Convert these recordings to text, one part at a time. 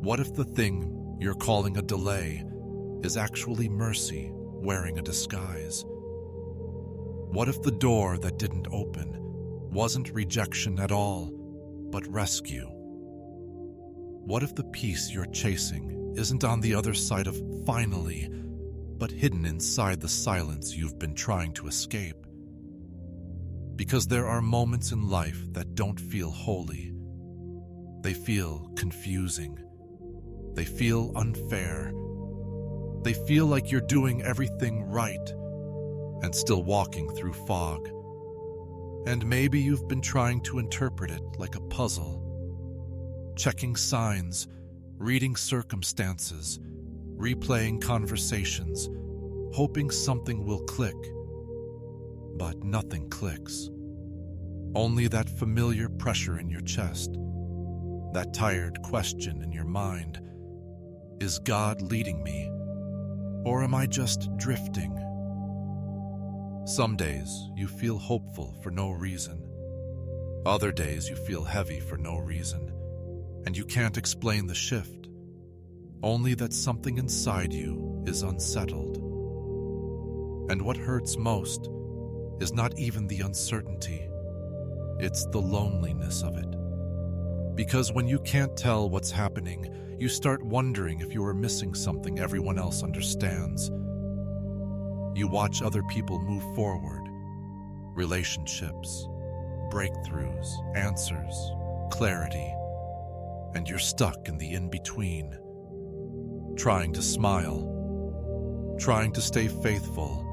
What if the thing you're calling a delay is actually mercy wearing a disguise? What if the door that didn't open wasn't rejection at all, but rescue? What if the peace you're chasing isn't on the other side of finally, but hidden inside the silence you've been trying to escape? Because there are moments in life that don't feel holy. They feel confusing. They feel unfair. They feel like you're doing everything right and still walking through fog. And maybe you've been trying to interpret it like a puzzle, checking signs, reading circumstances, replaying conversations, hoping something will click. But nothing clicks. Only that familiar pressure in your chest, that tired question in your mind. Is God leading me? Or am I just drifting? Some days you feel hopeful for no reason. Other days you feel heavy for no reason. And you can't explain the shift. Only that something inside you is unsettled. And what hurts most is not even the uncertainty. It's the loneliness of it. Because when you can't tell what's happening, you start wondering if you are missing something everyone else understands. You watch other people move forward. Relationships, breakthroughs, answers, clarity. And you're stuck in the in-between. Trying to smile. Trying to stay faithful.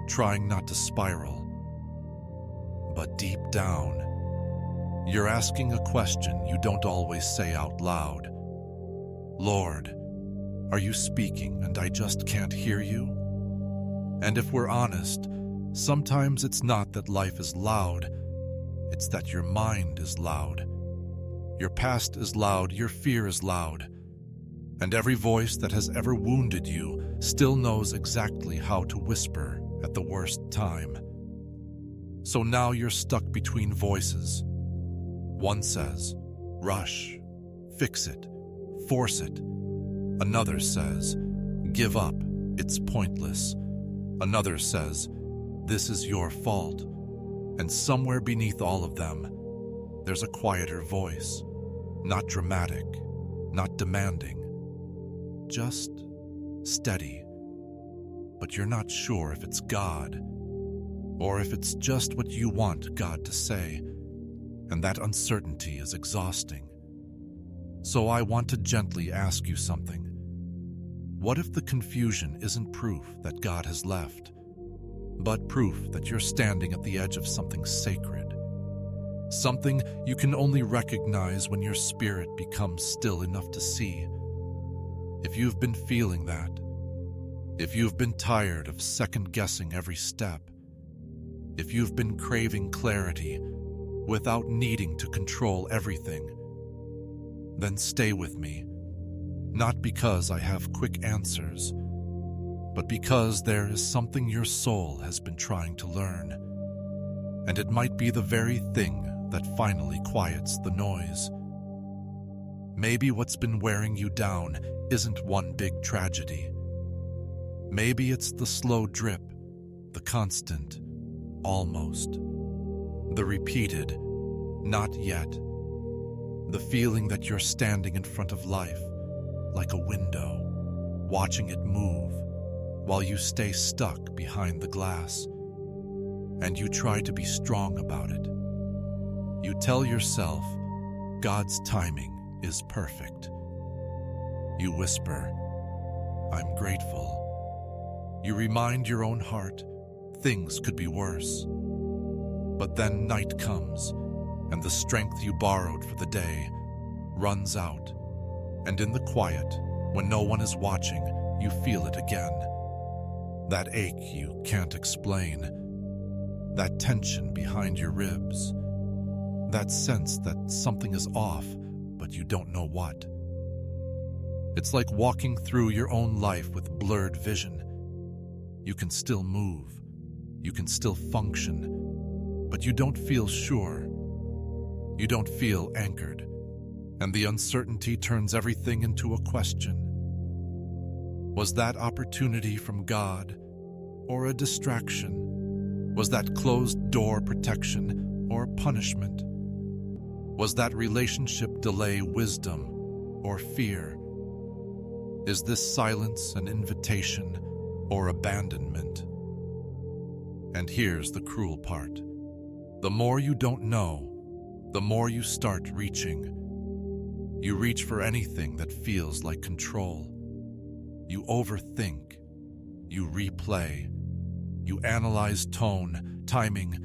Trying not to spiral. But deep down, you're asking a question you don't always say out loud. Lord, are you speaking and I just can't hear you? And if we're honest, sometimes it's not that life is loud, it's that your mind is loud. Your past is loud, your fear is loud. And every voice that has ever wounded you still knows exactly how to whisper at the worst time. So now you're stuck between voices. One says, rush, fix it, force it. Another says, give up, it's pointless. Another says, this is your fault. And somewhere beneath all of them, there's a quieter voice, not dramatic, not demanding, just steady. But you're not sure if it's God, or if it's just what you want God to say, and that uncertainty is exhausting. So I want to gently ask you something. What if the confusion isn't proof that God has left, but proof that you're standing at the edge of something sacred? Something you can only recognize when your spirit becomes still enough to see. If you've been feeling that, if you've been tired of second-guessing every step, if you've been craving clarity without needing to control everything, then stay with me, not because I have quick answers, but because there is something your soul has been trying to learn, and it might be the very thing that finally quiets the noise. Maybe what's been wearing you down isn't one big tragedy. Maybe it's the slow drip, the constant, almost, the repeated, not yet, the feeling that you're standing in front of life, like a window, watching it move, while you stay stuck behind the glass, and you try to be strong about it. You tell yourself, God's timing is perfect. You whisper, I'm grateful. You remind your own heart, things could be worse. But then night comes, and the strength you borrowed for the day runs out. And in the quiet, when no one is watching, you feel it again. That ache you can't explain. That tension behind your ribs. That sense that something is off, but you don't know what. It's like walking through your own life with blurred vision. You can still move. You can still function. But you don't feel sure. You don't feel anchored. and the uncertainty turns everything into a question. Was that opportunity from God or a distraction? Was that closed door protection or punishment? Was that relationship delay wisdom or fear? Is this silence an invitation or abandonment? And here's the cruel part. The more you don't know, the more you start reaching. You reach for anything that feels like control. You overthink. You replay. You analyze tone, timing,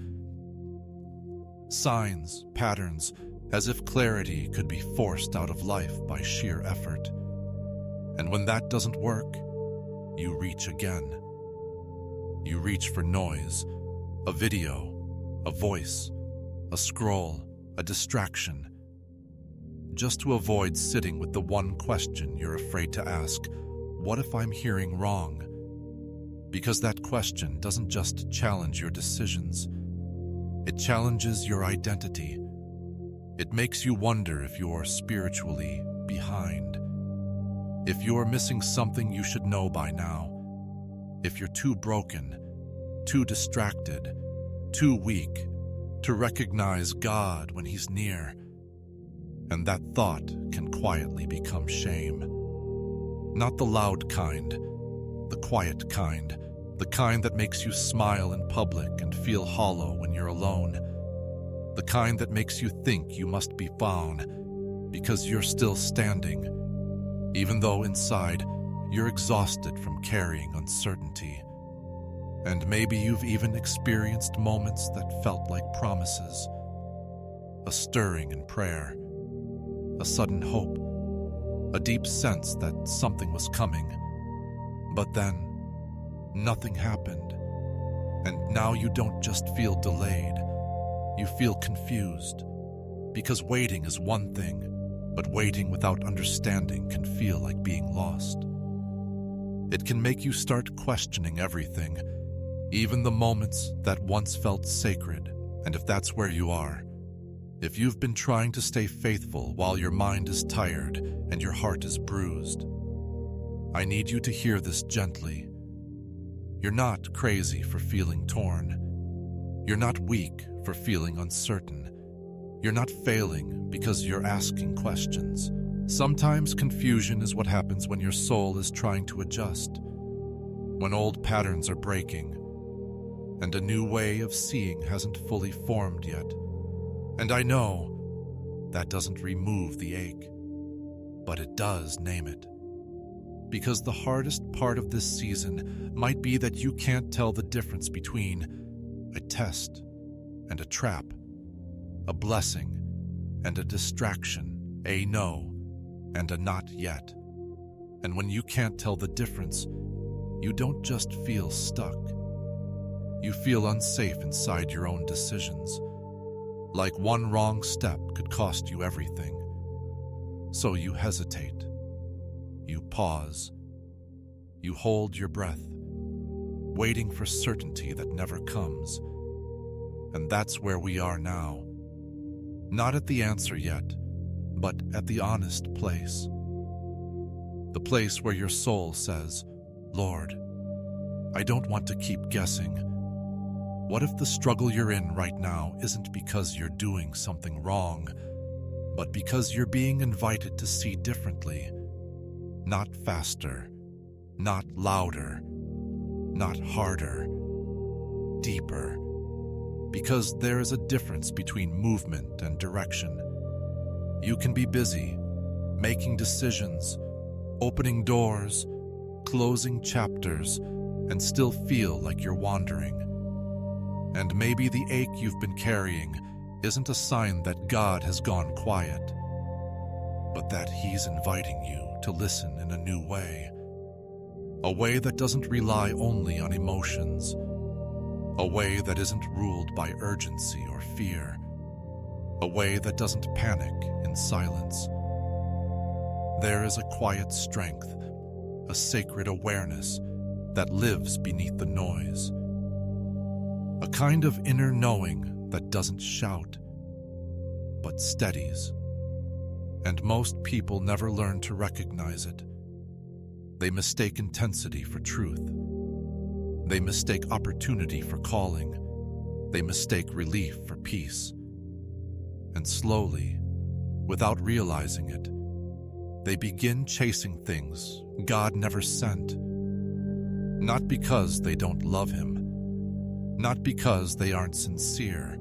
signs, patterns, as if clarity could be forced out of life by sheer effort. And when that doesn't work, you reach again. You reach for noise, a video, a voice, a scroll, a distraction, just to avoid sitting with the one question you're afraid to ask: what if I'm hearing wrong? Because that question doesn't just challenge your decisions, it challenges your identity. It makes you wonder if you're spiritually behind, if you're missing something you should know by now, if you're too broken, too distracted, too weak to recognize God when He's near. And that thought can quietly become shame. Not the loud kind, the quiet kind, the kind that makes you smile in public and feel hollow when you're alone, the kind that makes you think you must be found because you're still standing, even though inside you're exhausted from carrying uncertainty. And maybe you've even experienced moments that felt like promises, a stirring in prayer, a sudden hope, a deep sense that something was coming. But then, nothing happened. And now you don't just feel delayed, you feel confused. Because waiting is one thing, but waiting without understanding can feel like being lost. It can make you start questioning everything, even the moments that once felt sacred. And if that's where you are, if you've been trying to stay faithful while your mind is tired and your heart is bruised, I need you to hear this gently. You're not crazy for feeling torn. You're not weak for feeling uncertain. You're not failing because you're asking questions. Sometimes confusion is what happens when your soul is trying to adjust, when old patterns are breaking, and a new way of seeing hasn't fully formed yet. And I know that doesn't remove the ache, but it does name it. Because the hardest part of this season might be that you can't tell the difference between a test and a trap, a blessing and a distraction, a no and a not yet. And when you can't tell the difference, you don't just feel stuck. You feel unsafe inside your own decisions, like one wrong step could cost you everything. So you hesitate. You pause. You hold your breath, waiting for certainty that never comes. And that's where we are now. Not at the answer yet, but at the honest place. The place where your soul says, Lord, I don't want to keep guessing. What if the struggle you're in right now isn't because you're doing something wrong, but because you're being invited to see differently? Not faster, not louder, not harder, deeper. Because there is a difference between movement and direction. You can be busy, making decisions, opening doors, closing chapters, and still feel like you're wandering. And maybe the ache you've been carrying isn't a sign that God has gone quiet, but that He's inviting you to listen in a new way. A way that doesn't rely only on emotions. A way that isn't ruled by urgency or fear. A way that doesn't panic in silence. There is a quiet strength, a sacred awareness that lives beneath the noise. A kind of inner knowing that doesn't shout, but steadies. And most people never learn to recognize it. They mistake intensity for truth. They mistake opportunity for calling. They mistake relief for peace. And slowly, without realizing it, they begin chasing things God never sent. Not because they don't love Him, not because they aren't sincere,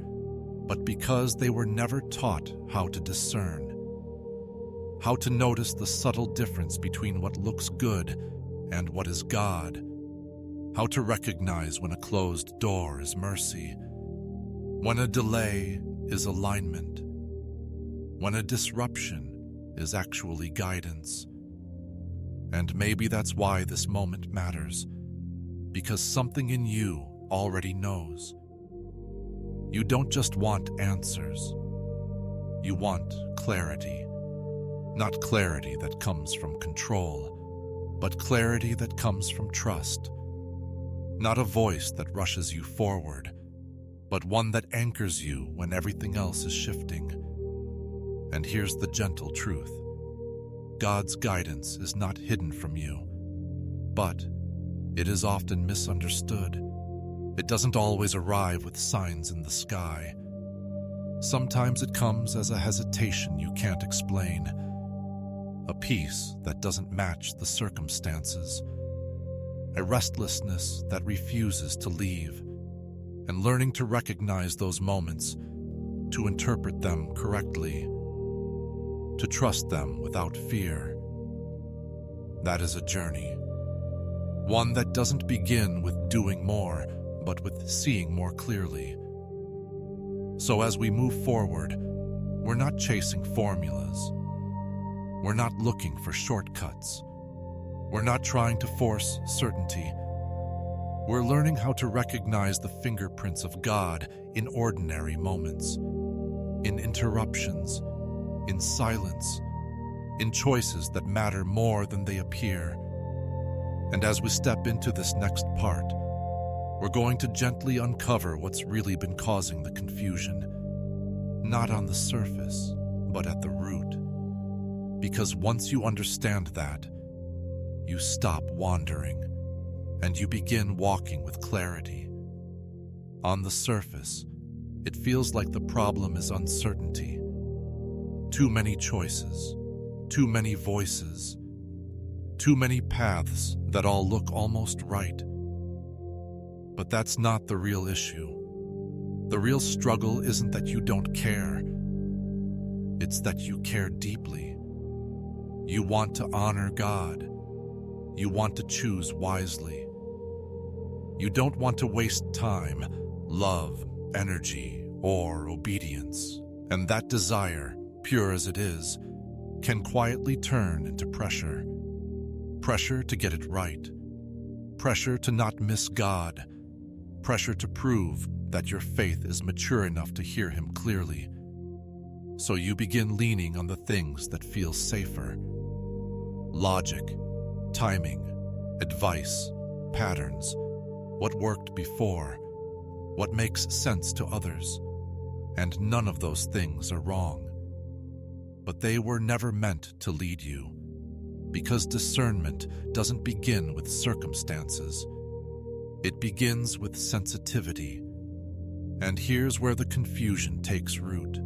but because they were never taught how to discern, how to notice the subtle difference between what looks good and what is God, how to recognize when a closed door is mercy, when a delay is alignment, when a disruption is actually guidance. And maybe that's why this moment matters, because something in you already knows. You don't just want answers. You want clarity. Not clarity that comes from control, but clarity that comes from trust. Not a voice that rushes you forward, but one that anchors you when everything else is shifting. And here's the gentle truth. God's guidance is not hidden from you, but it is often misunderstood. It doesn't always arrive with signs in the sky. Sometimes it comes as a hesitation you can't explain, a peace that doesn't match the circumstances, a restlessness that refuses to leave, and learning to recognize those moments, to interpret them correctly, to trust them without fear. That is a journey, one that doesn't begin with doing more, but with seeing more clearly. So as we move forward, we're not chasing formulas. We're not looking for shortcuts. We're not trying to force certainty. We're learning how to recognize the fingerprints of God in ordinary moments, in interruptions, in silence, in choices that matter more than they appear. And as we step into this next part, we're going to gently uncover what's really been causing the confusion, not on the surface, but at the root. Because once you understand that, you stop wandering, and you begin walking with clarity. On the surface, it feels like the problem is uncertainty. Too many choices, too many voices, too many paths that all look almost right. But that's not the real issue. The real struggle isn't that you don't care. It's that you care deeply. You want to honor God. You want to choose wisely. You don't want to waste time, love, energy, or obedience. And that desire, pure as it is, can quietly turn into pressure. Pressure to get it right. Pressure to not miss God. Pressure to prove that your faith is mature enough to hear Him clearly. So you begin leaning on the things that feel safer. Logic, timing, advice, patterns, what worked before, what makes sense to others. And none of those things are wrong. But they were never meant to lead you, because discernment doesn't begin with circumstances. It begins with sensitivity. And here's where the confusion takes root.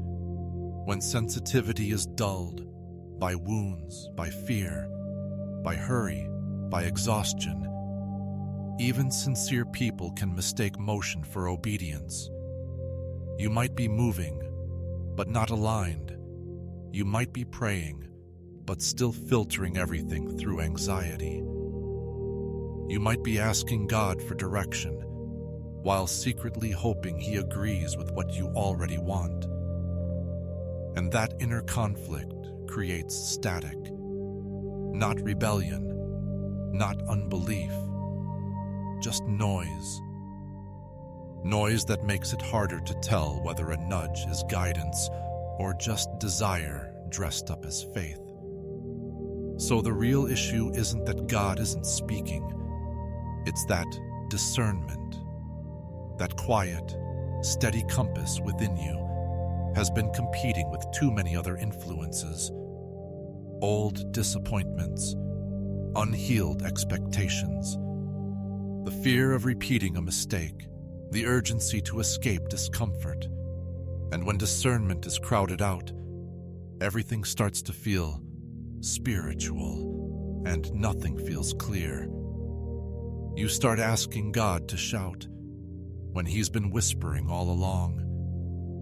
When sensitivity is dulled by wounds, by fear, by hurry, by exhaustion, even sincere people can mistake motion for obedience. You might be moving, but not aligned. You might be praying, but still filtering everything through anxiety. You might be asking God for direction, while secretly hoping He agrees with what you already want. And that inner conflict creates static, not rebellion, not unbelief, just noise. Noise that makes it harder to tell whether a nudge is guidance or just desire dressed up as faith. So the real issue isn't that God isn't speaking. It's that discernment, that quiet, steady compass within you has been competing with too many other influences, old disappointments, unhealed expectations, the fear of repeating a mistake, the urgency to escape discomfort. And when discernment is crowded out, everything starts to feel spiritual and nothing feels clear. You start asking God to shout when He's been whispering all along.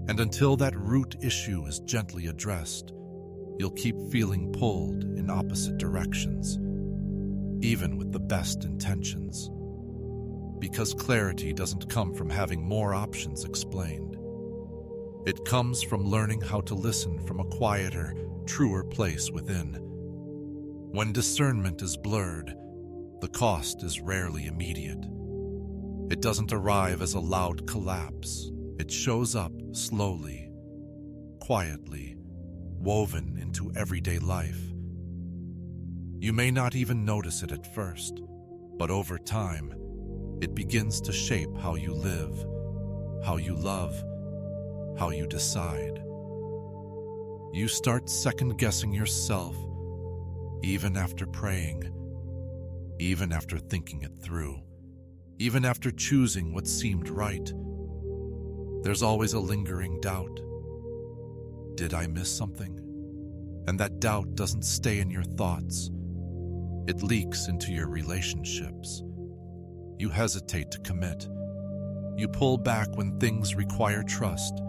And until that root issue is gently addressed, you'll keep feeling pulled in opposite directions, even with the best intentions. Because clarity doesn't come from having more options explained. It comes from learning how to listen from a quieter, truer place within. When discernment is blurred, the cost is rarely immediate. It doesn't arrive as a loud collapse. It shows up slowly, quietly, woven into everyday life. You may not even notice it at first, but over time, it begins to shape how you live, how you love, how you decide. You start second-guessing yourself, even after praying, even after thinking it through, even after choosing what seemed right. There's always a lingering doubt. Did I miss something? And that doubt doesn't stay in your thoughts. It leaks into your relationships. You hesitate to commit. You pull back when things require trust.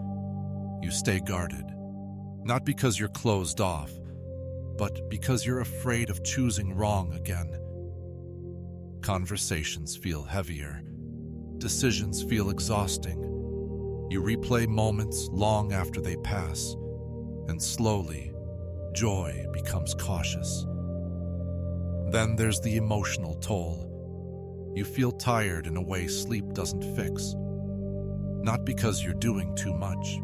You stay guarded, not because you're closed off, but because you're afraid of choosing wrong again. Conversations feel heavier. Decisions feel exhausting. You replay moments long after they pass, and slowly, joy becomes cautious. Then there's the emotional toll. You feel tired in a way sleep doesn't fix. Not because you're doing too much,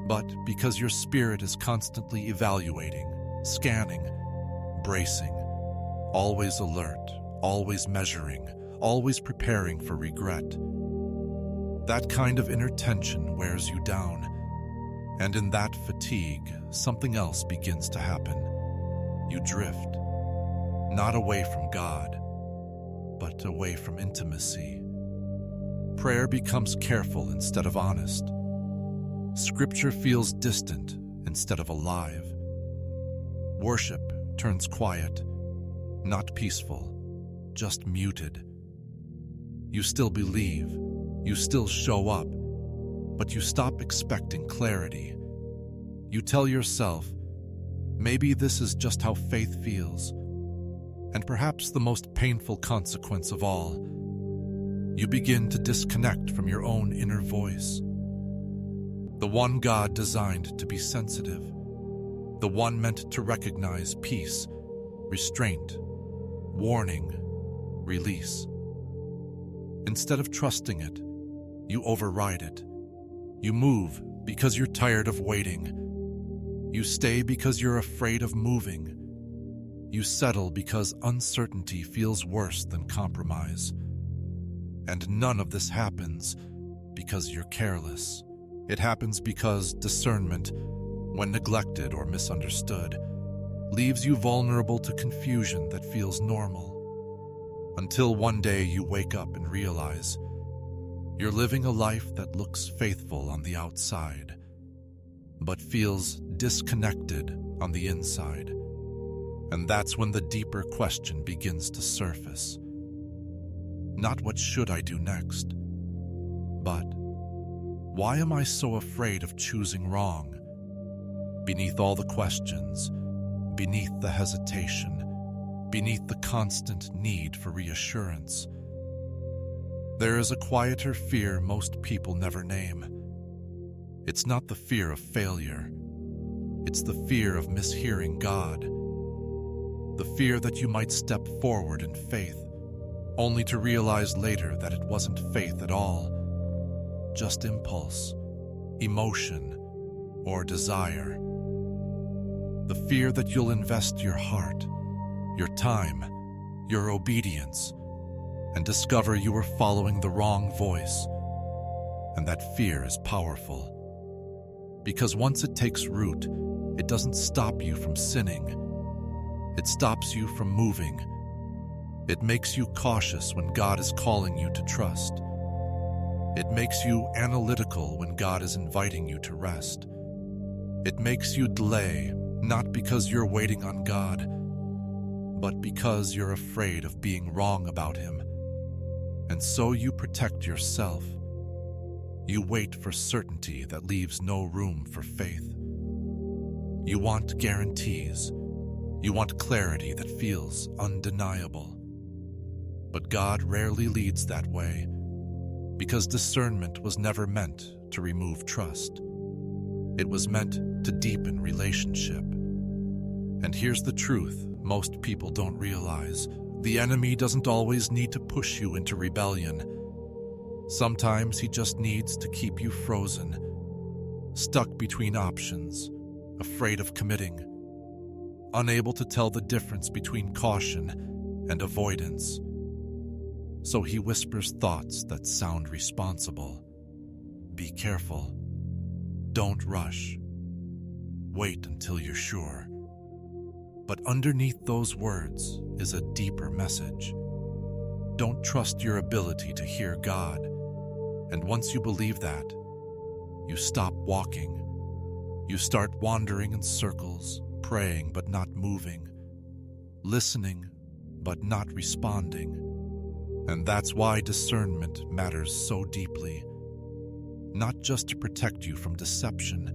but because your spirit is constantly evaluating, scanning, bracing, always alert, always measuring, always preparing for regret. That kind of inner tension wears you down, and in that fatigue, something else begins to happen. You drift, not away from God, but away from intimacy. Prayer becomes careful instead of honest. Scripture feels distant instead of alive. Worship turns quiet, not peaceful, just muted. You still believe, you still show up, but you stop expecting clarity. You tell yourself, maybe this is just how faith feels. And perhaps the most painful consequence of all, you begin to disconnect from your own inner voice. The one God designed to be sensitive, the one meant to recognize peace, restraint, warning, release. Instead of trusting it, you override it. You move because you're tired of waiting. You stay because you're afraid of moving. You settle because uncertainty feels worse than compromise. And none of this happens because you're careless. It happens because discernment, when neglected or misunderstood, leaves you vulnerable to confusion that feels normal. Until one day you wake up and realize you're living a life that looks faithful on the outside, but feels disconnected on the inside. And that's when the deeper question begins to surface. Not what should I do next, but why am I so afraid of choosing wrong? Beneath all the questions, beneath the hesitation, beneath the constant need for reassurance, there is a quieter fear most people never name. It's not the fear of failure. It's the fear of mishearing God. The fear that you might step forward in faith, only to realize later that it wasn't faith at all, just impulse, emotion, or desire. The fear that you'll invest your heart, your time, your obedience, and discover you were following the wrong voice. And that fear is powerful. Because once it takes root, it doesn't stop you from sinning. It stops you from moving. It makes you cautious when God is calling you to trust. It makes you analytical when God is inviting you to rest. It makes you delay, not because you're waiting on God, but because you're afraid of being wrong about Him. And so you protect yourself. You wait for certainty that leaves no room for faith. You want guarantees. You want clarity that feels undeniable. But God rarely leads that way, because discernment was never meant to remove trust. It was meant to deepen relationship. And here's the truth most people don't realize. The enemy doesn't always need to push you into rebellion. Sometimes he just needs to keep you frozen, stuck between options, afraid of committing, unable to tell the difference between caution and avoidance. So he whispers thoughts that sound responsible. Be careful. Don't rush. Wait until you're sure. But underneath those words is a deeper message. Don't trust your ability to hear God. And once you believe that, you stop walking. You start wandering in circles, praying but not moving, listening but not responding. And that's why discernment matters so deeply. Not just to protect you from deception,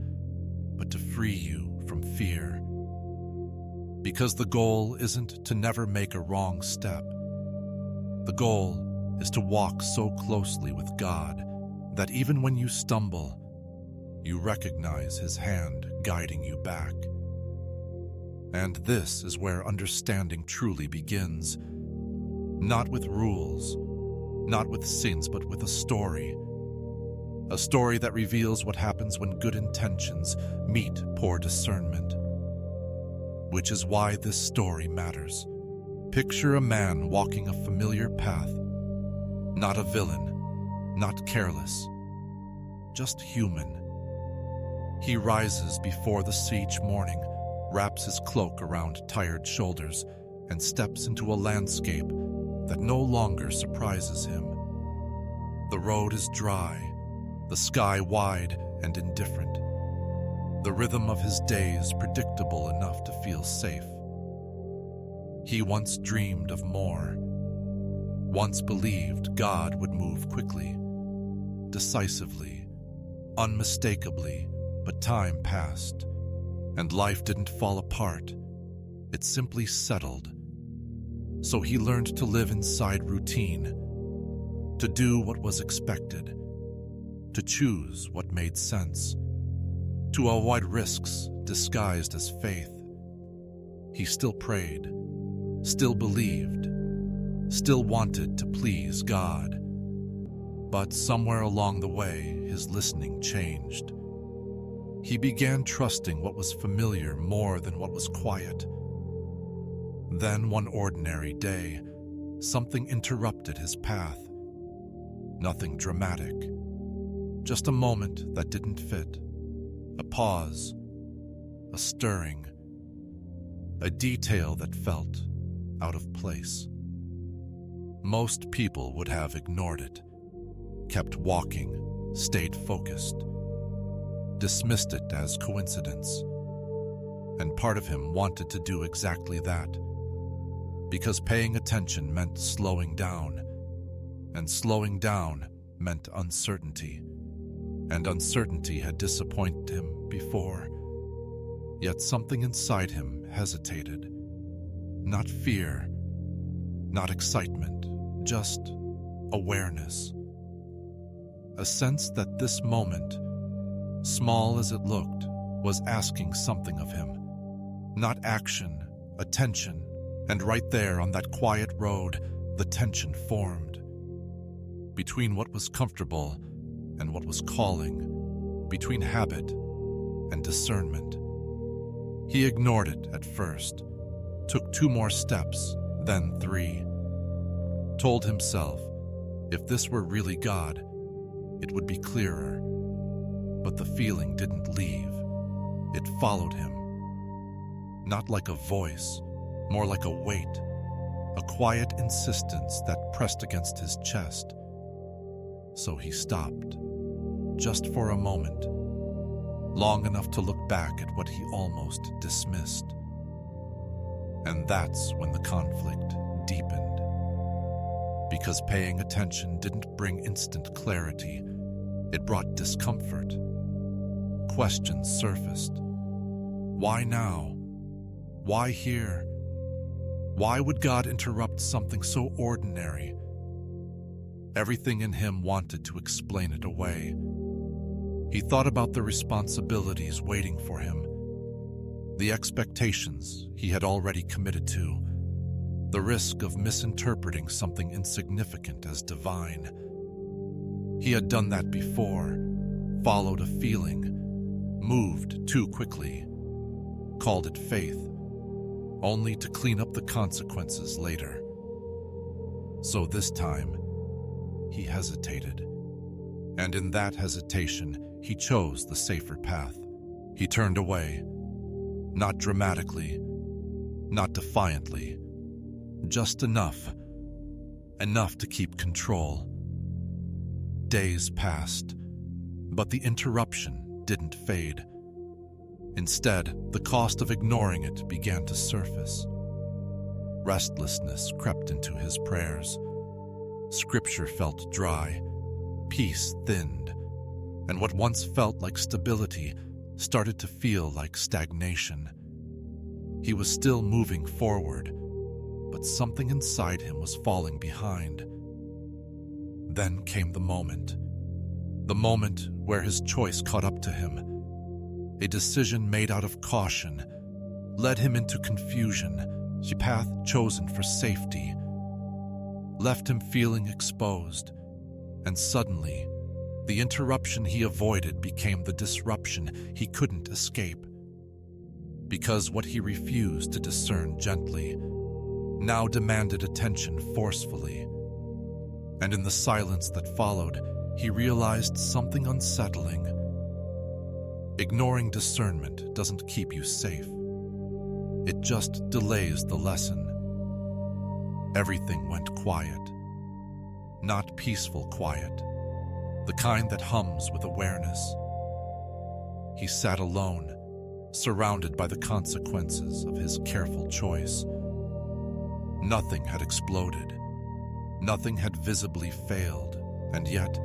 but to free you from fear. Because the goal isn't to never make a wrong step. The goal is to walk so closely with God that even when you stumble, you recognize His hand guiding you back. And this is where understanding truly begins. Not with rules, not with sins, but with a story. A story that reveals what happens when good intentions meet poor discernment. Which is why this story matters. Picture a man walking a familiar path. Not a villain, not careless, just human. He rises before the sea each morning, wraps his cloak around tired shoulders, and steps into a landscape that no longer surprises him. The road is dry, the sky wide and indifferent. The rhythm of his day is predictable enough to feel safe. He once dreamed of more, once believed God would move quickly, decisively, unmistakably, but time passed, and life didn't fall apart. It simply settled. So he learned to live inside routine, to do what was expected, to choose what made sense, to avoid risks disguised as faith. He still prayed, still believed, still wanted to please God. But somewhere along the way, his listening changed. He began trusting what was familiar more than what was quiet. Then one ordinary day, something interrupted his path. Nothing dramatic, just a moment that didn't fit. A pause, a stirring, a detail that felt out of place. Most people would have ignored it, kept walking, stayed focused, dismissed it as coincidence. And part of him wanted to do exactly that, because paying attention meant slowing down, and slowing down meant uncertainty, and uncertainty had disappointed him before. Yet something inside him hesitated. Not fear, not excitement, just awareness. A sense that this moment, small as it looked, was asking something of him. Not action, attention. And right there on that quiet road, the tension formed. Between what was comfortable and what was calling, between habit and discernment. He ignored it at first, took 2 more steps, then 3. Told himself, if this were really God, it would be clearer. But the feeling didn't leave. It followed him. Not like a voice, more like a weight, a quiet insistence that pressed against his chest. So he stopped, just for a moment, long enough to look back at what he almost dismissed. And that's when the conflict deepened. Because paying attention didn't bring instant clarity, it brought discomfort. Questions surfaced. Why now? Why here? Why would God interrupt something so ordinary? Everything in him wanted to explain it away. He thought about the responsibilities waiting for him, the expectations he had already committed to, the risk of misinterpreting something insignificant as divine. He had done that before, followed a feeling, moved too quickly, called it faith, only to clean up the consequences later. So this time, he hesitated. And in that hesitation, he chose the safer path. He turned away, not dramatically, not defiantly, just enough to keep control. Days passed, but the interruption didn't fade. Instead, the cost of ignoring it began to surface. Restlessness crept into his prayers. Scripture felt dry, peace thinned, and what once felt like stability started to feel like stagnation. He was still moving forward, but something inside him was falling behind. Then came the moment where his choice caught up to him. A decision made out of caution led him into confusion. The path chosen for safety left him feeling exposed, and suddenly, the interruption he avoided became the disruption he couldn't escape. Because what he refused to discern gently now demanded attention forcefully. And in the silence that followed, he realized something unsettling. Ignoring discernment doesn't keep you safe. It just delays the lesson. Everything went quiet. Not peaceful quiet, the kind that hums with awareness. He sat alone, surrounded by the consequences of his careful choice. Nothing had exploded. Nothing had visibly failed, and yet,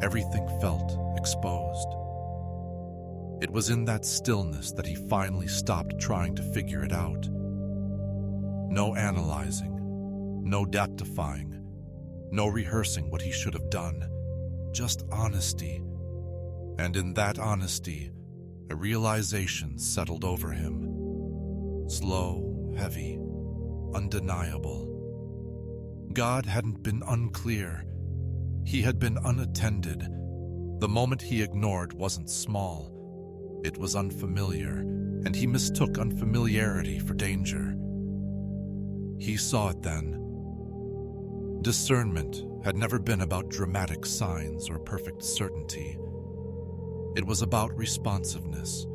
everything felt exposed. It was in that stillness that he finally stopped trying to figure it out. No analyzing, no depthifying, no rehearsing what he should have done, just honesty. And in that honesty, a realization settled over him. Slow, heavy, undeniable. God hadn't been unclear. He had been unattended. The moment he ignored wasn't small. It was unfamiliar, and he mistook unfamiliarity for danger. He saw it then. Discernment had never been about dramatic signs or perfect certainty. It was about responsiveness,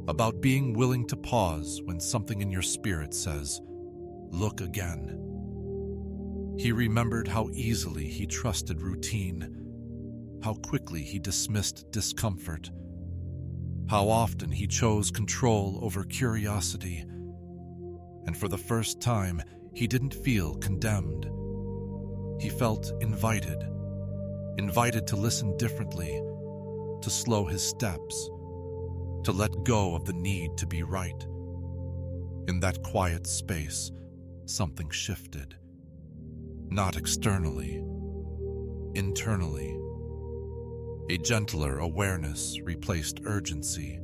about being willing to pause when something in your spirit says, "Look again." He remembered how easily he trusted routine, how quickly he dismissed discomfort, how often he chose control over curiosity. And for the first time, he didn't feel condemned. He felt invited to listen differently, to slow his steps, to let go of the need to be right. In that quiet space, something shifted. Not externally, internally. A gentler awareness replaced urgency.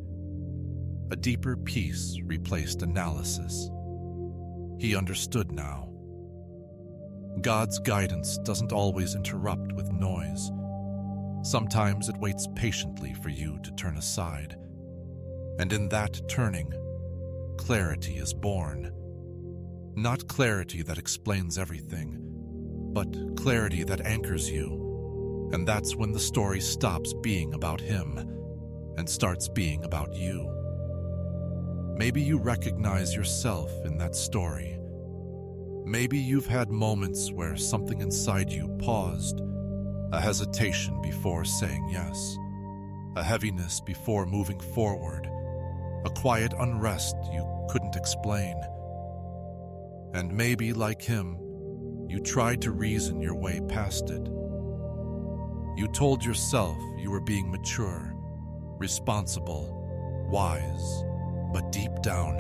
A deeper peace replaced analysis. He understood now. God's guidance doesn't always interrupt with noise. Sometimes it waits patiently for you to turn aside. And in that turning, clarity is born. Not clarity that explains everything, but clarity that anchors you. And that's when the story stops being about him and starts being about you. Maybe you recognize yourself in that story. Maybe you've had moments where something inside you paused, a hesitation before saying yes, a heaviness before moving forward, a quiet unrest you couldn't explain. And maybe, like him, you tried to reason your way past it. You told yourself you were being mature, responsible, wise, but deep down,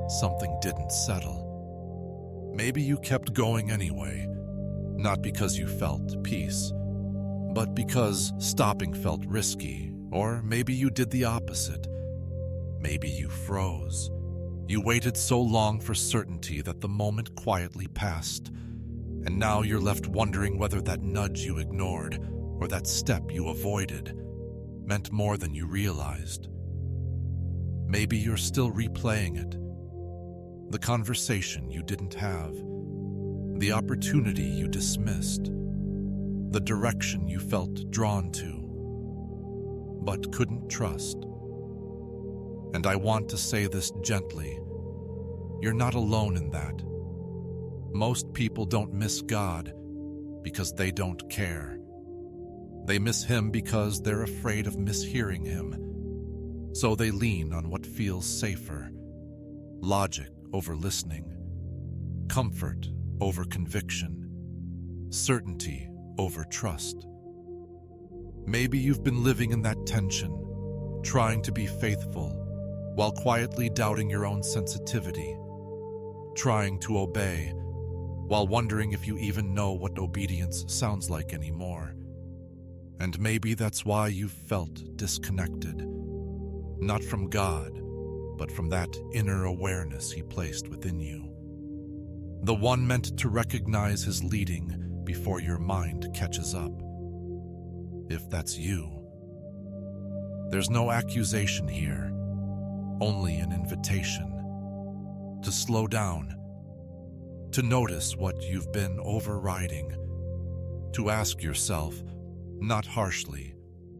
something didn't settle. Maybe you kept going anyway, not because you felt peace, but because stopping felt risky. Or maybe you did the opposite. Maybe you froze. You waited so long for certainty that the moment quietly passed, and now you're left wondering whether that nudge you ignored or that step you avoided meant more than you realized. Maybe you're still replaying it. The conversation you didn't have, the opportunity you dismissed, the direction you felt drawn to, but couldn't trust. And I want to say this gently. You're not alone in that. Most people don't miss God because they don't care. They miss Him because they're afraid of mishearing Him. So they lean on what feels safer. Logic over listening. Comfort over conviction. Certainty over trust. Maybe you've been living in that tension, trying to be faithful while quietly doubting your own sensitivity, trying to obey while wondering if you even know what obedience sounds like anymore. And maybe that's why you've felt disconnected, not from God, but from that inner awareness He placed within you. The one meant to recognize His leading before your mind catches up. If that's you, there's no accusation here, only an invitation to slow down, to notice what you've been overriding, to ask yourself, not harshly,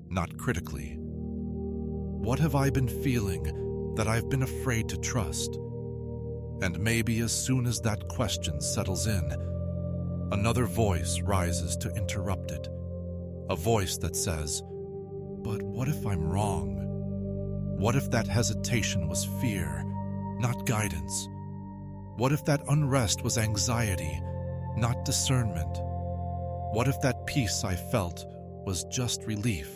not critically, what have I been feeling that I've been afraid to trust? And maybe as soon as that question settles in, another voice rises to interrupt it. A voice that says, but what if I'm wrong? What if that hesitation was fear, not guidance? What if that unrest was anxiety, not discernment? What if that peace I felt was just relief,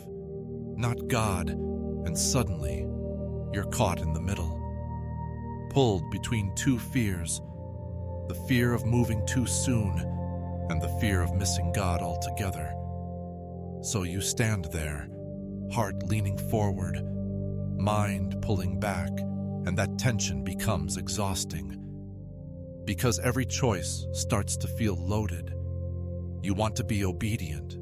not God? And suddenly, you're caught in the middle, pulled between two fears, the fear of moving too soon and the fear of missing God altogether. So you stand there, heart leaning forward, mind pulling back, and that tension becomes exhausting. Because every choice starts to feel loaded. You want to be obedient,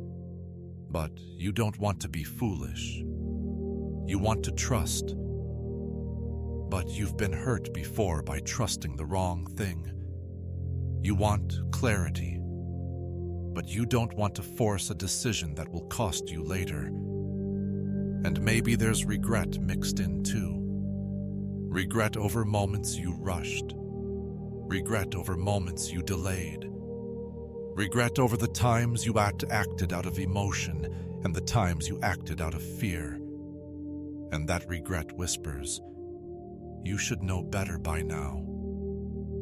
but you don't want to be foolish. You want to trust, but you've been hurt before by trusting the wrong thing. You want clarity, but you don't want to force a decision that will cost you later. And maybe there's regret mixed in too. Regret over moments you rushed. Regret over moments you delayed. Regret over the times you acted out of emotion and the times you acted out of fear. And that regret whispers, you should know better by now.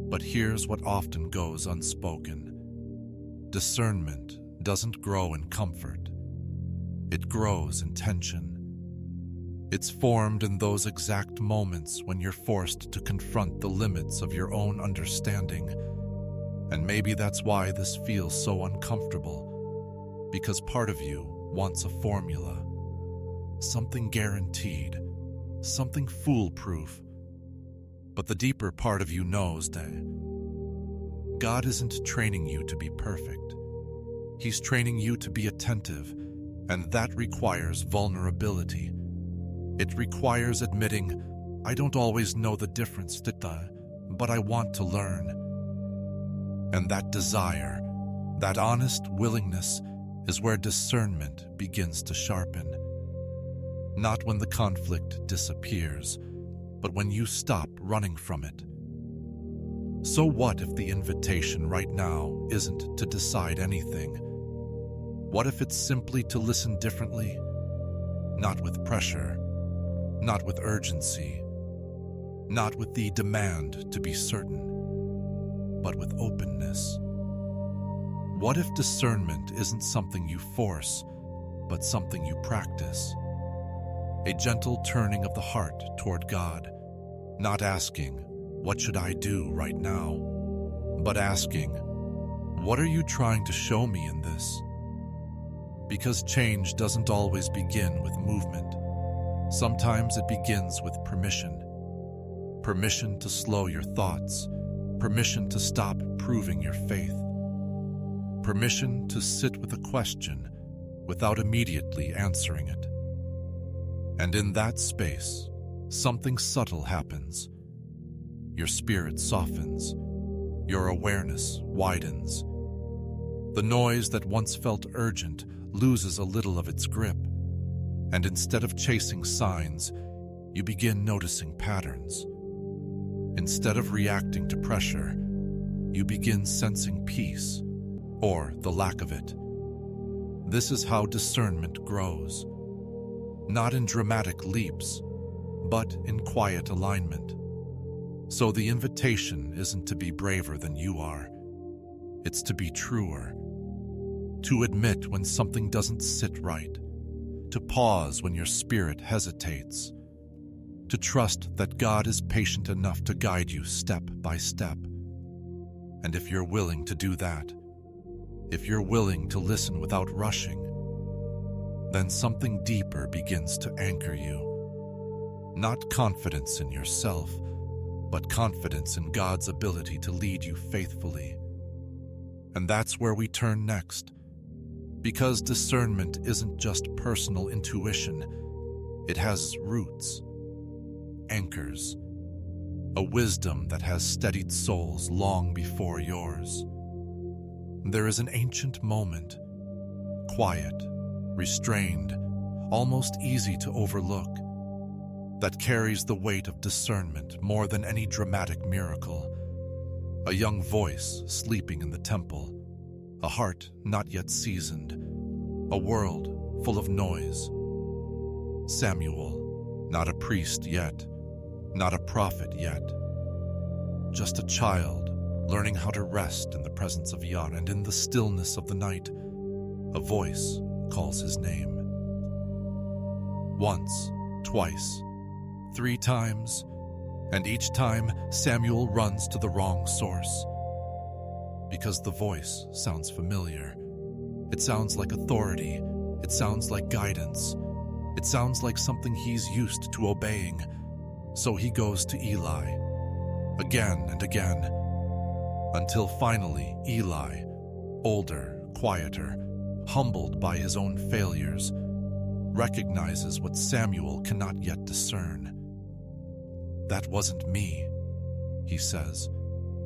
But here's what often goes unspoken. Discernment doesn't grow in comfort. It grows in tension. It's formed in those exact moments when you're forced to confront the limits of your own understanding. And maybe that's why this feels so uncomfortable, because part of you wants a formula, something guaranteed, something foolproof. But the deeper part of you knows that God isn't training you to be perfect. He's training you to be attentive, and that requires vulnerability. It requires admitting, I don't always know the difference, but I want to learn. And that desire, that honest willingness, is where discernment begins to sharpen. Not when the conflict disappears, but when you stop running from it. So what if the invitation right now isn't to decide anything? What if it's simply to listen differently? Not with pressure, not with urgency, not with the demand to be certain, but with openness. What if discernment isn't something you force, but something you practice? A gentle turning of the heart toward God, not asking, "What should I do right now?" but asking, "What are you trying to show me in this?" Because change doesn't always begin with movement. Sometimes it begins with permission. Permission to slow your thoughts. Permission to stop proving your faith. Permission to sit with a question without immediately answering it. And in that space, something subtle happens. Your spirit softens. Your awareness widens. The noise that once felt urgent loses a little of its grip. And instead of chasing signs, you begin noticing patterns. Instead of reacting to pressure, you begin sensing peace, or the lack of it. This is how discernment grows. Not in dramatic leaps, but in quiet alignment. So the invitation isn't to be braver than you are. It's to be truer. To admit when something doesn't sit right. To pause when your spirit hesitates. To trust that God is patient enough to guide you step by step. And if you're willing to do that, if you're willing to listen without rushing, then something deeper begins to anchor you. Not confidence in yourself, but confidence in God's ability to lead you faithfully. And that's where we turn next. Because discernment isn't just personal intuition, it has roots, anchors, a wisdom that has steadied souls long before yours. There is an ancient moment, quiet, restrained, almost easy to overlook, that carries the weight of discernment more than any dramatic miracle. A young voice sleeping in the temple, a heart not yet seasoned, a world full of noise. Samuel, not a priest yet, not a prophet yet, just a child learning how to rest in the presence of Yah, and in the stillness of the night, a voice calls his name. Once, twice, 3 times, and each time Samuel runs to the wrong source. Because the voice sounds familiar. It sounds like authority. It sounds like guidance. It sounds like something he's used to obeying. So he goes to Eli, again and again, until finally Eli, older, quieter, humbled by his own failures, recognizes what Samuel cannot yet discern. "That wasn't me," he says,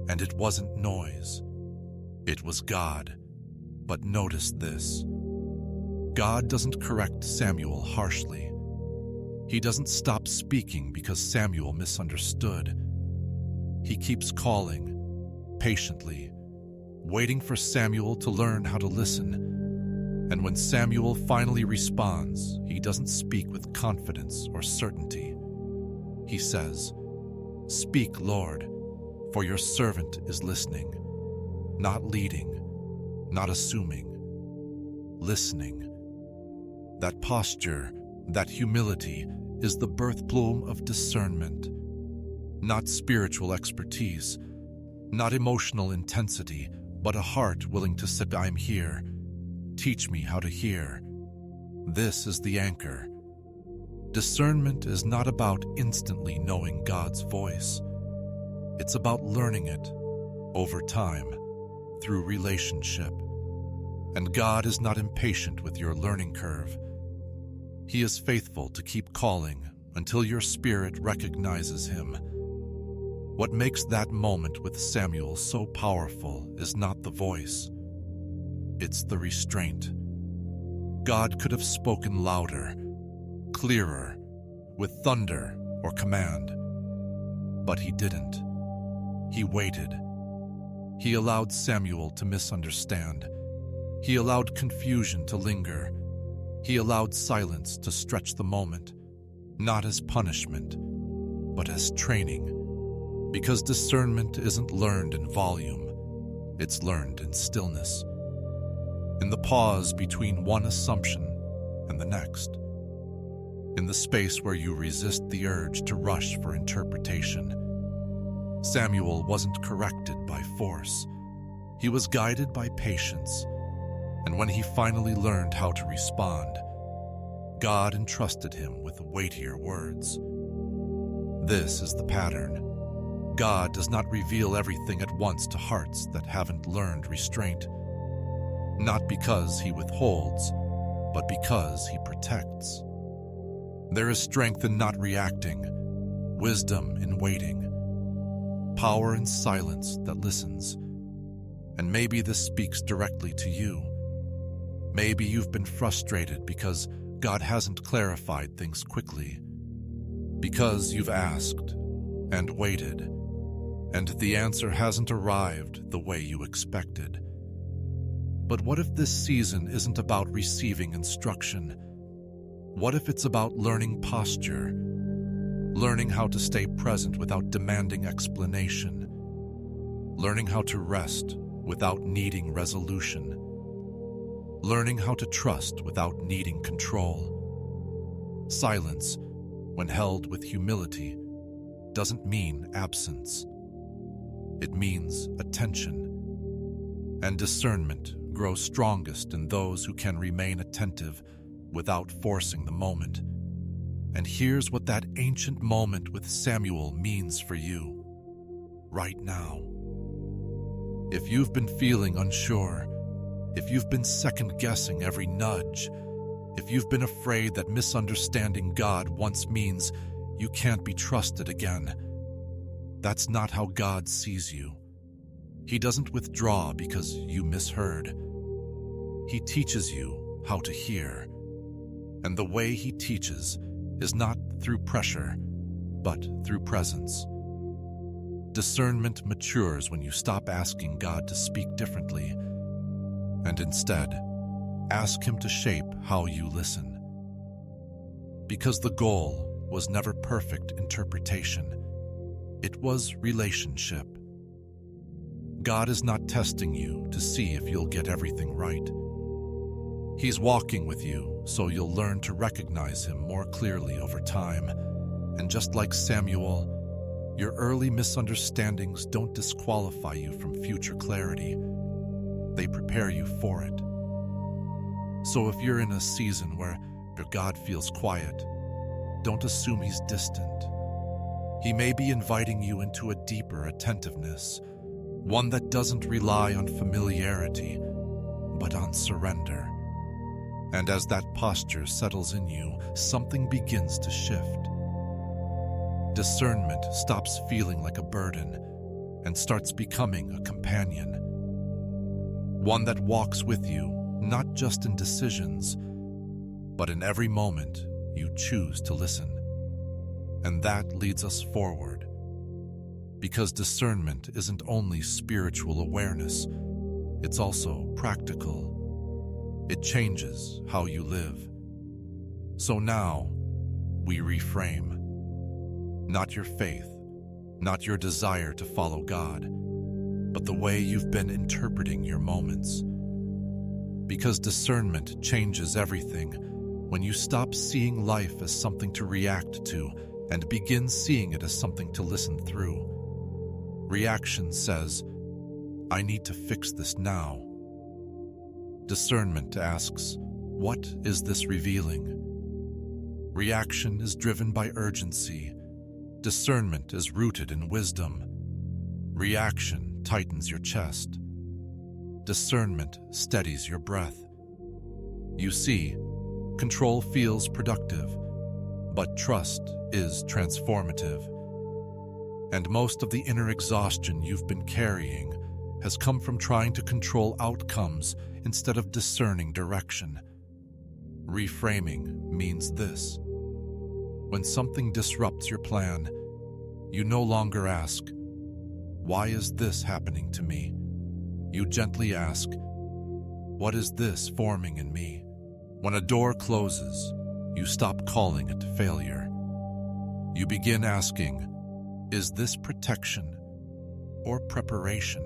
"and it wasn't noise. It was God." But notice this. God doesn't correct Samuel harshly. He doesn't stop speaking because Samuel misunderstood. He keeps calling, patiently, waiting for Samuel to learn how to listen. And when Samuel finally responds, he doesn't speak with confidence or certainty. He says, "Speak, Lord, for your servant is listening." Not leading, not assuming, listening. That posture, that humility, is the birthbloom of discernment. Not spiritual expertise, not emotional intensity, but a heart willing to say, "I'm here. Teach me how to hear." This is the anchor. Discernment is not about instantly knowing God's voice. It's about learning it over time, through relationship. And God is not impatient with your learning curve. He is faithful to keep calling until your spirit recognizes him. What makes that moment with Samuel so powerful is not the voice. It's the restraint. God could have spoken louder, clearer, with thunder or command, But he didn't. He waited. He allowed Samuel to misunderstand. He allowed confusion to linger. He allowed silence to stretch the moment, not as punishment, but as training. Because discernment isn't learned in volume, it's learned in stillness. In the pause between one assumption and the next. In the space where you resist the urge to rush for interpretation. Samuel wasn't corrected by force. He was guided by patience. And when he finally learned how to respond, God entrusted him with weightier words. This is the pattern. God does not reveal everything at once to hearts that haven't learned restraint. Not because he withholds, but because he protects. There is strength in not reacting, wisdom in waiting, power in silence that listens. And maybe this speaks directly to you. Maybe you've been frustrated because God hasn't clarified things quickly. Because you've asked and waited, and the answer hasn't arrived the way you expected. But what if this season isn't about receiving instruction? What if it's about learning posture, learning how to stay present without demanding explanation, learning how to rest without needing resolution, learning how to trust without needing control? Silence, when held with humility, doesn't mean absence. It means attention. And discernment grows strongest in those who can remain attentive without forcing the moment. And here's what that ancient moment with Samuel means for you right now. If you've been feeling unsure, if you've been second-guessing every nudge, if you've been afraid that misunderstanding God once means you can't be trusted again, that's not how God sees you. He doesn't withdraw because you misheard. He teaches you how to hear. And the way he teaches is not through pressure, but through presence. Discernment matures when you stop asking God to speak differently, and instead, ask him to shape how you listen. Because the goal was never perfect interpretation. It was relationship. God is not testing you to see if you'll get everything right. He's walking with you so you'll learn to recognize him more clearly over time. And just like Samuel, your early misunderstandings don't disqualify you from future clarity. They prepare you for it. So if you're in a season where your God feels quiet, don't assume he's distant. He may be inviting you into a deeper attentiveness, one that doesn't rely on familiarity, but on surrender. And as that posture settles in you, something begins to shift. Discernment stops feeling like a burden and starts becoming a companion. One that walks with you, not just in decisions, but in every moment you choose to listen. And that leads us forward. Because discernment isn't only spiritual awareness, it's also practical. It changes how you live. So now, we reframe. Not your faith, not your desire to follow God, but the way you've been interpreting your moments. Because discernment changes everything when you stop seeing life as something to react to and begin seeing it as something to listen through. Reaction says, I need to fix this now. Discernment asks, what is this revealing? Reaction is driven by urgency. Discernment is rooted in wisdom. Reaction tightens your chest. Discernment steadies your breath. You see, control feels productive, but trust is transformative. And most of the inner exhaustion you've been carrying has come from trying to control outcomes instead of discerning direction. Reframing means this. When something disrupts your plan, You no longer ask, "Why is this happening to me?" You gently ask, "What is this forming in me?" When a door closes, you stop calling it failure. You begin asking, "Is this protection or preparation?"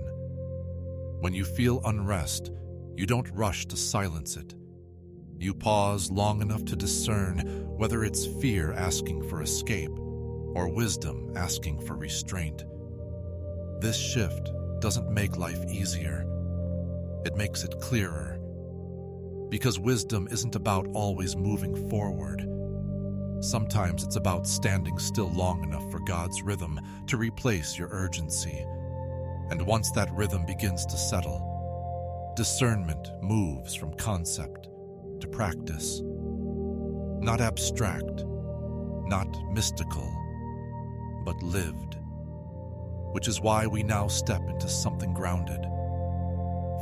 When you feel unrest, you don't rush to silence it. You pause long enough to discern whether it's fear asking for escape or wisdom asking for restraint. This shift doesn't make life easier. It makes it clearer. Because wisdom isn't about always moving forward. Sometimes it's about standing still long enough for God's rhythm to replace your urgency. And once that rhythm begins to settle, discernment moves from concept to practice. Not abstract, not mystical, but lived. Which is why we now step into something grounded.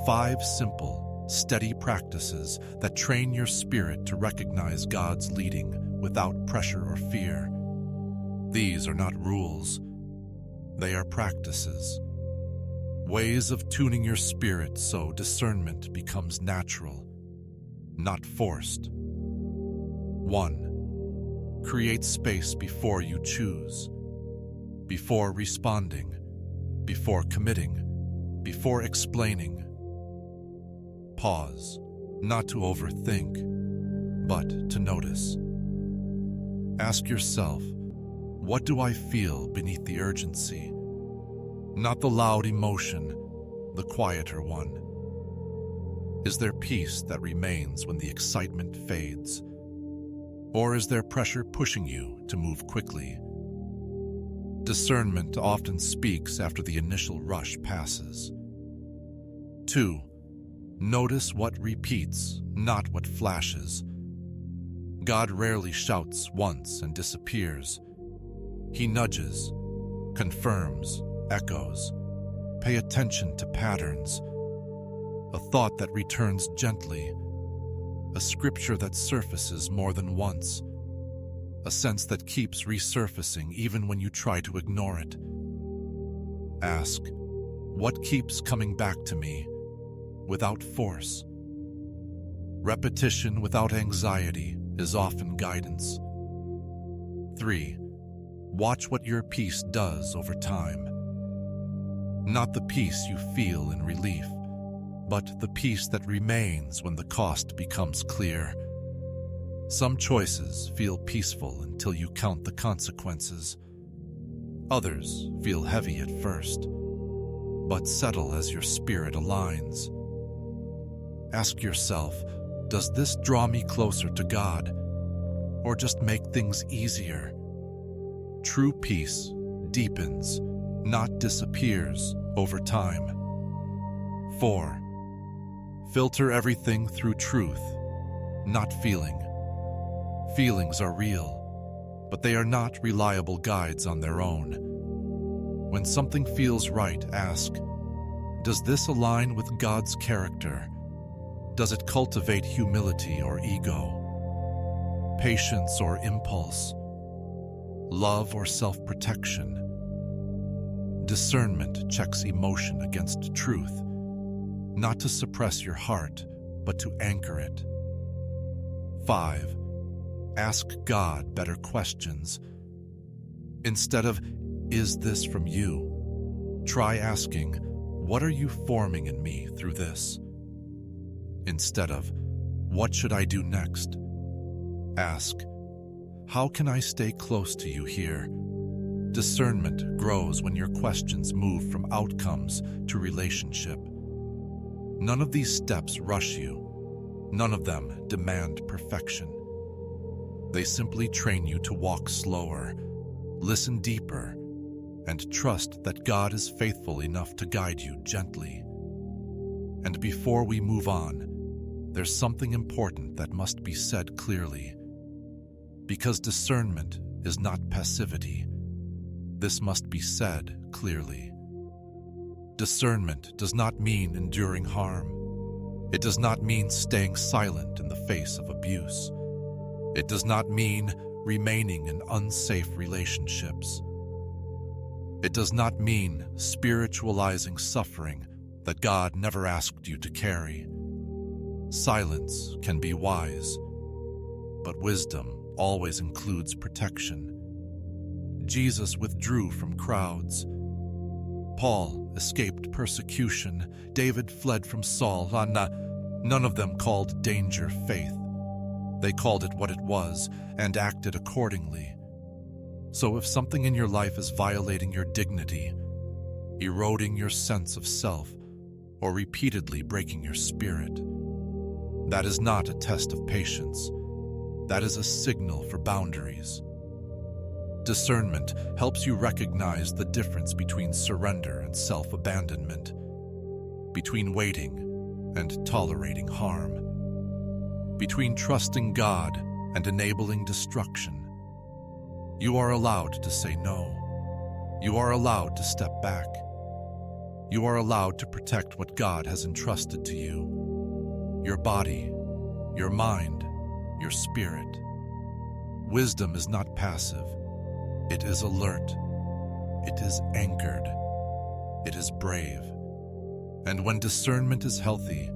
5 simple, steady practices that train your spirit to recognize God's leading without pressure or fear. These are not rules. They are practices. Ways of tuning your spirit so discernment becomes natural, not forced. 1. Create space before you choose. Before responding, before committing, before explaining. Pause, not to overthink, but to notice. Ask yourself, what do I feel beneath the urgency? Not the loud emotion, the quieter one. Is there peace that remains when the excitement fades? Or is there pressure pushing you to move quickly? Discernment often speaks after the initial rush passes. 2. Notice what repeats, not what flashes. God rarely shouts once and disappears. He nudges, confirms, echoes. Pay attention to patterns. A thought that returns gently. A scripture that surfaces more than once. A sense that keeps resurfacing even when you try to ignore it. Ask, what keeps coming back to me without force? Repetition without anxiety is often guidance. 3. Watch what your peace does over time. Not the peace you feel in relief, but the peace that remains when the cost becomes clear. Some choices feel peaceful until you count the consequences. Others feel heavy at first, but settle as your spirit aligns. Ask yourself, does this draw me closer to God, or just make things easier? True peace deepens, not disappears, over time. 4. Filter everything through truth, not feeling. Feelings are real, but they are not reliable guides on their own. When something feels right, ask, does this align with God's character? Does it cultivate humility or ego? Patience or impulse? Love or self-protection? Discernment checks emotion against truth, not to suppress your heart, but to anchor it. 5. Ask God better questions. Instead of, is this from you? Try asking, what are you forming in me through this? Instead of, what should I do next? Ask, how can I stay close to you here? Discernment grows when your questions move from outcomes to relationship. None of these steps rush you. None of them demand perfection. They simply train you to walk slower, listen deeper, and trust that God is faithful enough to guide you gently. And before we move on, there's something important that must be said clearly. Because discernment is not passivity, this must be said clearly. Discernment does not mean enduring harm. It does not mean staying silent in the face of abuse. It does not mean remaining in unsafe relationships. It does not mean spiritualizing suffering that God never asked you to carry. Silence can be wise, but wisdom always includes protection. Jesus withdrew from crowds. Paul escaped persecution. David fled from Saul. None of them called danger faith. They called it what it was and acted accordingly. So if something in your life is violating your dignity, eroding your sense of self, or repeatedly breaking your spirit, that is not a test of patience. That is a signal for boundaries. Discernment helps you recognize the difference between surrender and self-abandonment, between waiting and tolerating harm, between trusting God and enabling destruction. You are allowed to say no. You are allowed to step back. You are allowed to protect what God has entrusted to you: your body, your mind, your spirit. Wisdom is not passive. It is alert. It is anchored. It is brave. And when discernment is healthy,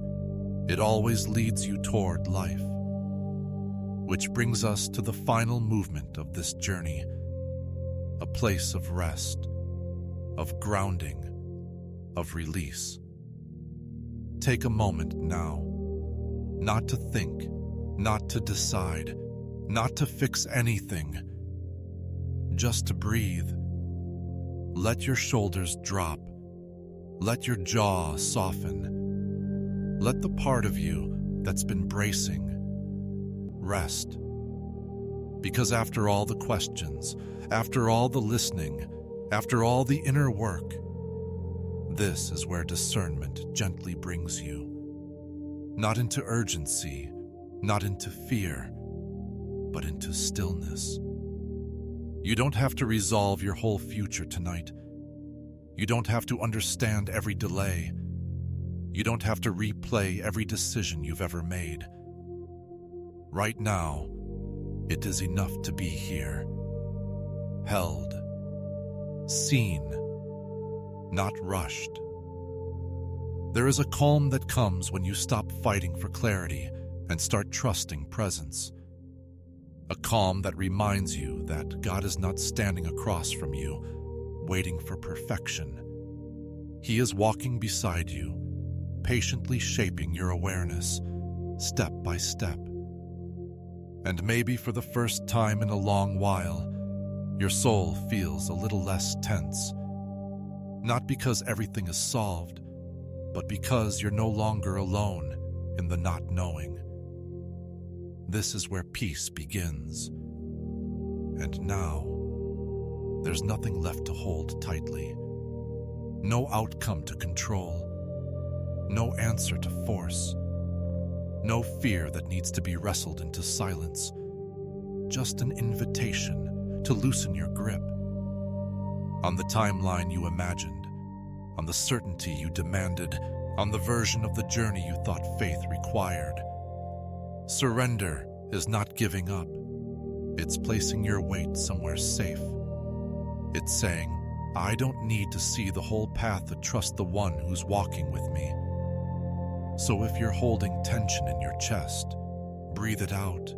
it always leads you toward life. Which brings us to the final movement of this journey, a place of rest, of grounding, of release. Take a moment now, not to think, not to decide, not to fix anything, just to breathe. Let your shoulders drop. Let your jaw soften. Let the part of you that's been bracing rest. Because after all the questions, after all the listening, after all the inner work, this is where discernment gently brings you. Not into urgency, not into fear, but into stillness. You don't have to resolve your whole future tonight. You don't have to understand every delay. You don't have to replay every decision you've ever made. Right now, it is enough to be here, held, seen, not rushed. There is a calm that comes when you stop fighting for clarity and start trusting presence. A calm that reminds you that God is not standing across from you, waiting for perfection. He is walking beside you, patiently shaping your awareness, step by step. And maybe for the first time in a long while, your soul feels a little less tense. Not because everything is solved, but because you're no longer alone in the not knowing. This is where peace begins. And now, there's nothing left to hold tightly. No outcome to control. No answer to force. No fear that needs to be wrestled into silence. Just an invitation to loosen your grip. On the timeline you imagined, on the certainty you demanded, on the version of the journey you thought faith required. Surrender is not giving up. It's placing your weight somewhere safe. It's saying, I don't need to see the whole path to trust the one who's walking with me. So if you're holding tension in your chest, breathe it out.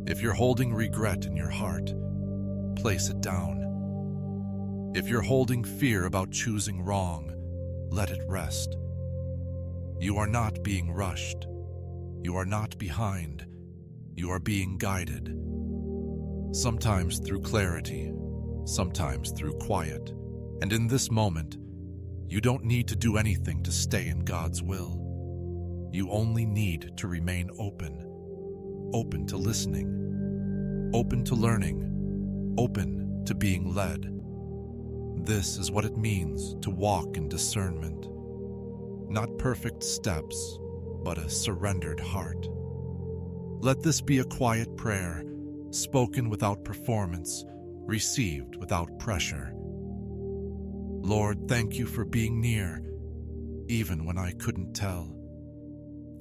If you're holding regret in your heart, place it down. If you're holding fear about choosing wrong, let it rest. You are not being rushed. You are not behind. You are being guided. Sometimes through clarity, sometimes through quiet. And in this moment, you don't need to do anything to stay in God's will. You only need to remain open. Open to listening. Open to learning. Open to being led. This is what it means to walk in discernment. Not perfect steps, but a surrendered heart. Let this be a quiet prayer, spoken without performance, received without pressure. Lord, thank you for being near, even when I couldn't tell.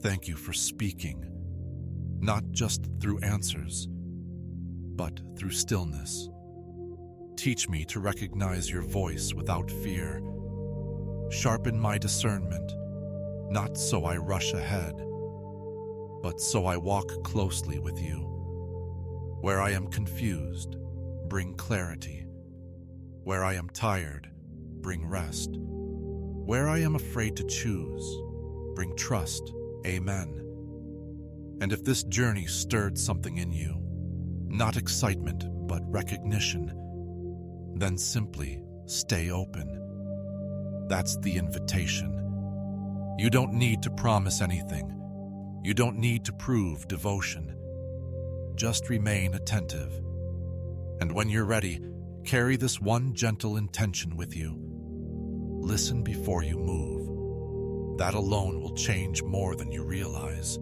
Thank you for speaking, not just through answers, but through stillness. Teach me to recognize your voice without fear. Sharpen my discernment, not so I rush ahead, but so I walk closely with you. Where I am confused, bring clarity. Where I am tired, bring rest. Where I am afraid to choose, bring trust. Amen. And if this journey stirred something in you, not excitement, but recognition, then simply stay open. That's the invitation. You don't need to promise anything. You don't need to prove devotion. Just remain attentive. And when you're ready, carry this one gentle intention with you. Listen before you move. That alone will change more than you realize.